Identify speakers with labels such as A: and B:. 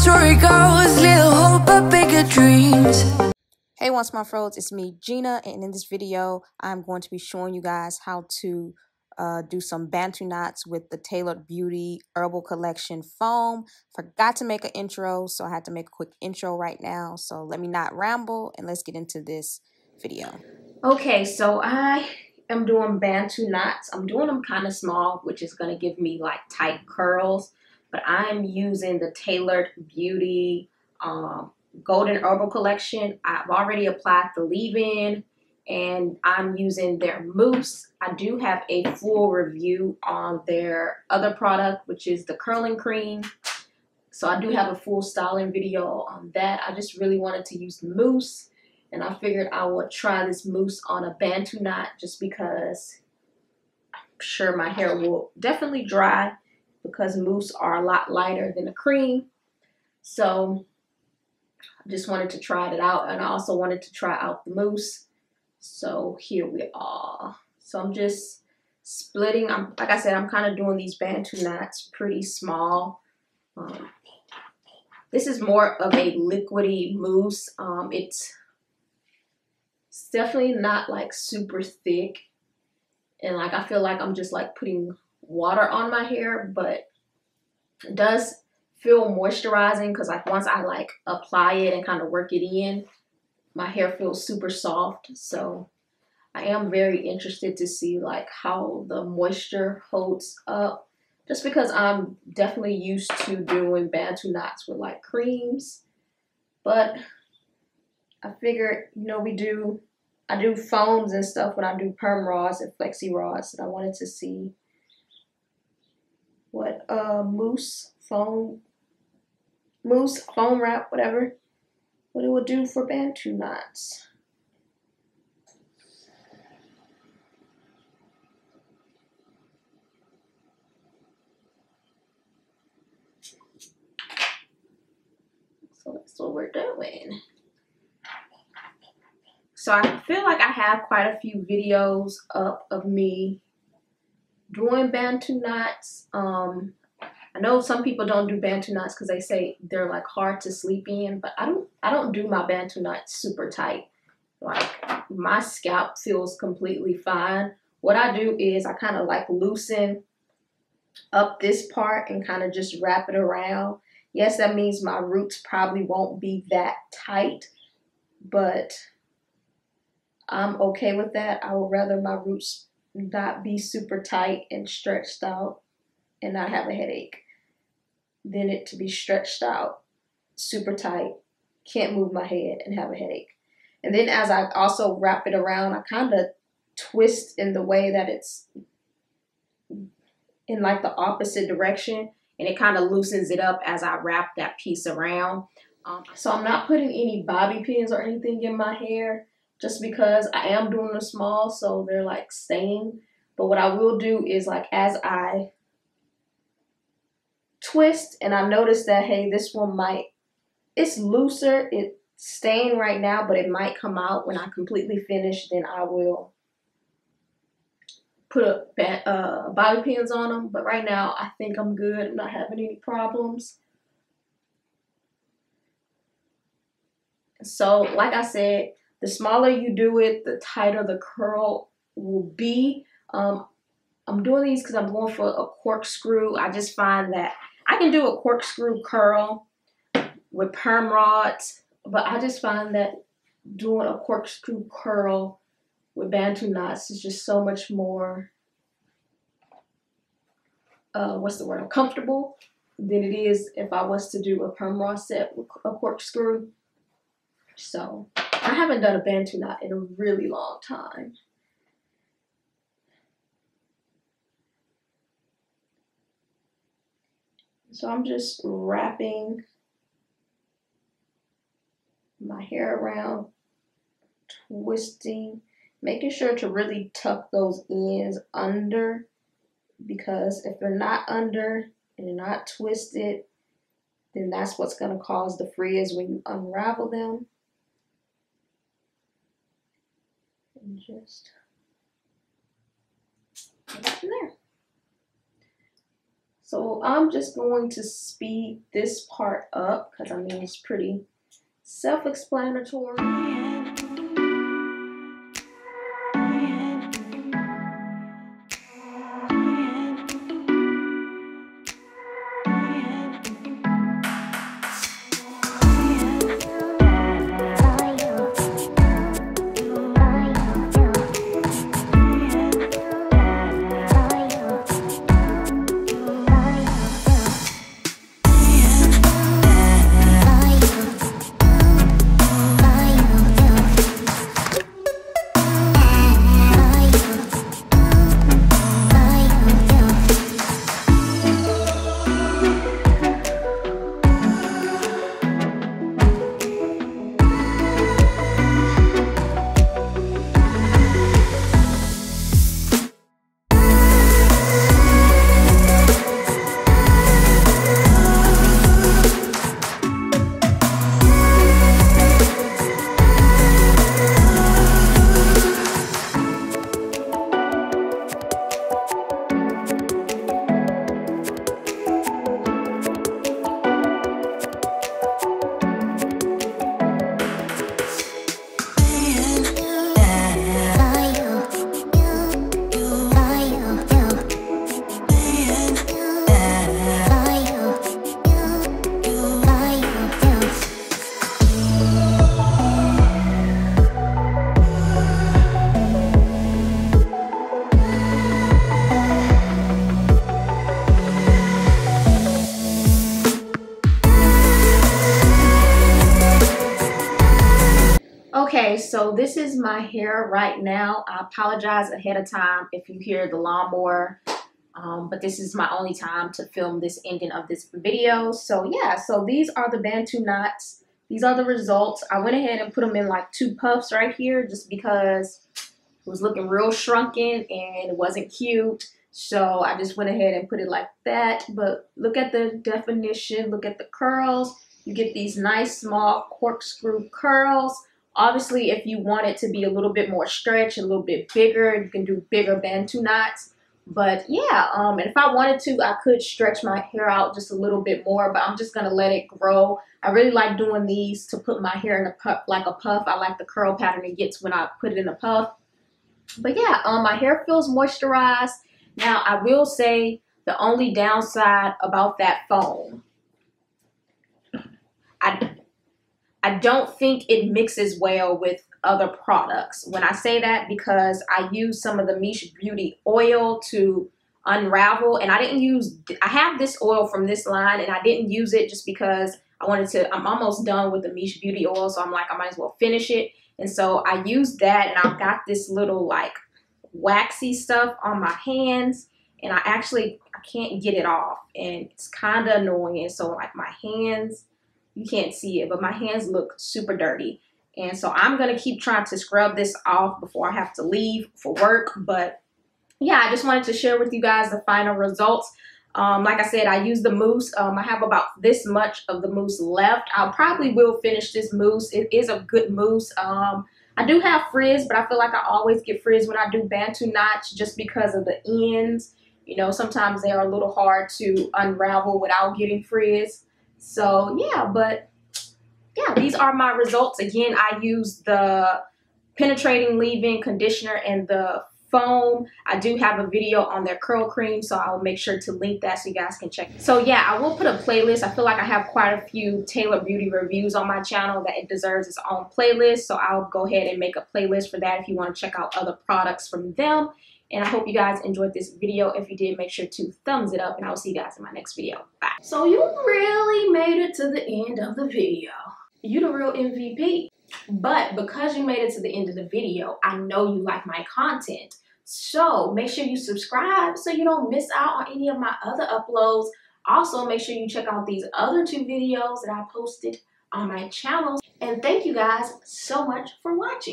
A: story goes, little hope but bigger dreams.
B: Hey ONESMARTFROs, it's me Gina, and in this video I'm going to be showing you guys how to do some Bantu knots with the Tailored Beauty Herbal Collection foam. Forgot to make an intro, so I had to make a quick intro right now. So let me not ramble and let's get into this video. Okay, so I am doing Bantu knots. I'm doing them kind of small, which is going to give me like tight curls, but I'm using the Tailored Beauty Golden Herbal Collection. I've already applied the leave-in and I'm using their mousse. I do have a full review on their other product, which is the curling cream. So I do have a full styling video on that. I just really wanted to use the mousse, and I figured I would try this mousse on a Bantu knot just because I'm sure my hair will definitely dry because mousse are a lot lighter than the cream. So I just wanted to try it out, and I also wanted to try out the mousse. So here we are. So I'm just splitting. Like I said, I'm kind of doing these Bantu knots pretty small. This is more of a liquidy mousse. It's definitely not like super thick, and like I feel like I'm just like putting water on my hair, but it does feel moisturizing because like once I like apply it and kind of work it in, my hair feels super soft. So I am very interested to see like how the moisture holds up, just because I'm definitely used to doing Bantu knots with like creams. But I figured, you know, I do foams and stuff when I do perm rods and flexi rods, and I wanted to see what mousse foam wrap, whatever, what it would do for Bantu knots. So that's what we're doing. So I feel like I have quite a few videos up of me doing Bantu knots. I know some people don't do Bantu knots because they say they're like hard to sleep in, but I don't do my Bantu knots super tight. Like my scalp feels completely fine. What I do is I kind of like loosen up this part and kind of just wrap it around. Yes, that means my roots probably won't be that tight, but I'm okay with that. I would rather my roots not be super tight and stretched out and not have a headache than it to be stretched out super tight, can't move my head and have a headache. And then as I also wrap it around, I kind of twist in the way that it's in like the opposite direction, and it kind of loosens it up as I wrap that piece around. So I'm not putting any bobby pins or anything in my hair just because I am doing them small, so they're like staying. But what I will do is like as I twist and I notice that, hey, this one it's looser, it's staying right now, but it might come out when I completely finish, then I will put bobby pins on them. But right now I think I'm good. I'm not having any problems. So like I said, the smaller you do it, the tighter the curl will be. I'm doing these because I'm going for a corkscrew. I just find that I can do a corkscrew curl with perm rods, but I just find that doing a corkscrew curl with Bantu knots is just so much more, comfortable than it is if I was to do a perm rod set with a corkscrew. So I haven't done a Bantu knot in a really long time. So I'm just wrapping my hair around, twisting, making sure to really tuck those ends under, because if they're not under and they're not twisted, then that's what's going to cause the frizz when you unravel them. And just put that in there. So I'm just going to speed this part up because I mean it's pretty self-explanatory. Okay, so this is my hair right now. I apologize ahead of time if you hear the lawnmower, but this is my only time to film this ending of this video. So yeah, so these are the Bantu knots. These are the results. I went ahead and put them in like 2 puffs right here just because it was looking real shrunken and it wasn't cute. So I just went ahead and put it like that. But look at the definition, look at the curls. You get these nice small corkscrew curls. Obviously, if you want it to be a little bit more stretch, a little bit bigger, you can do bigger Bantu knots. But yeah, and if I wanted to, I could stretch my hair out just a little bit more, but I'm just gonna let it grow. I really like doing these to put my hair in a puff, like a puff. I like the curl pattern it gets when I put it in a puff. But yeah, my hair feels moisturized. Now, I will say the only downside about that foam, I don't think it mixes well with other products. When I say that, because I use some of the MOUSSE Beauty oil to unravel, and I have this oil from this line, and I didn't use it just because I'm almost done with the MOUSSE Beauty oil, so I'm like, I might as well finish it. And so I used that, and I've got this little like waxy stuff on my hands, and I can't get it off, and it's kind of annoying. And so like my hands, you can't see it, but my hands look super dirty. And so I'm going to keep trying to scrub this off before I have to leave for work. But yeah, I just wanted to share with you guys the final results. Like I said, I used the mousse. I have about this much of the mousse left. I probably will finish this mousse. It is a good mousse. I do have frizz, but I feel like I always get frizz when I do Bantu knots just because of the ends. You know, sometimes they are a little hard to unravel without getting frizz. So yeah, but yeah, these are my results. Again, I use the penetrating leave-in conditioner and the foam. I do have a video on their curl cream, so I will make sure to link that so you guys can check it. So yeah, I will put a playlist. I feel like I have quite a few Tailored Beauty reviews on my channel that it deserves its own playlist. So I'll go ahead and make a playlist for that if you want to check out other products from them. And I hope you guys enjoyed this video. If you did, make sure to thumbs it up, and I'll see you guys in my next video. Bye. So you really made it to the end of the video. You the real MVP. But because you made it to the end of the video, I know you like my content. So make sure you subscribe so you don't miss out on any of my other uploads. Also, make sure you check out these other 2 videos that I posted on my channel. And thank you guys so much for watching.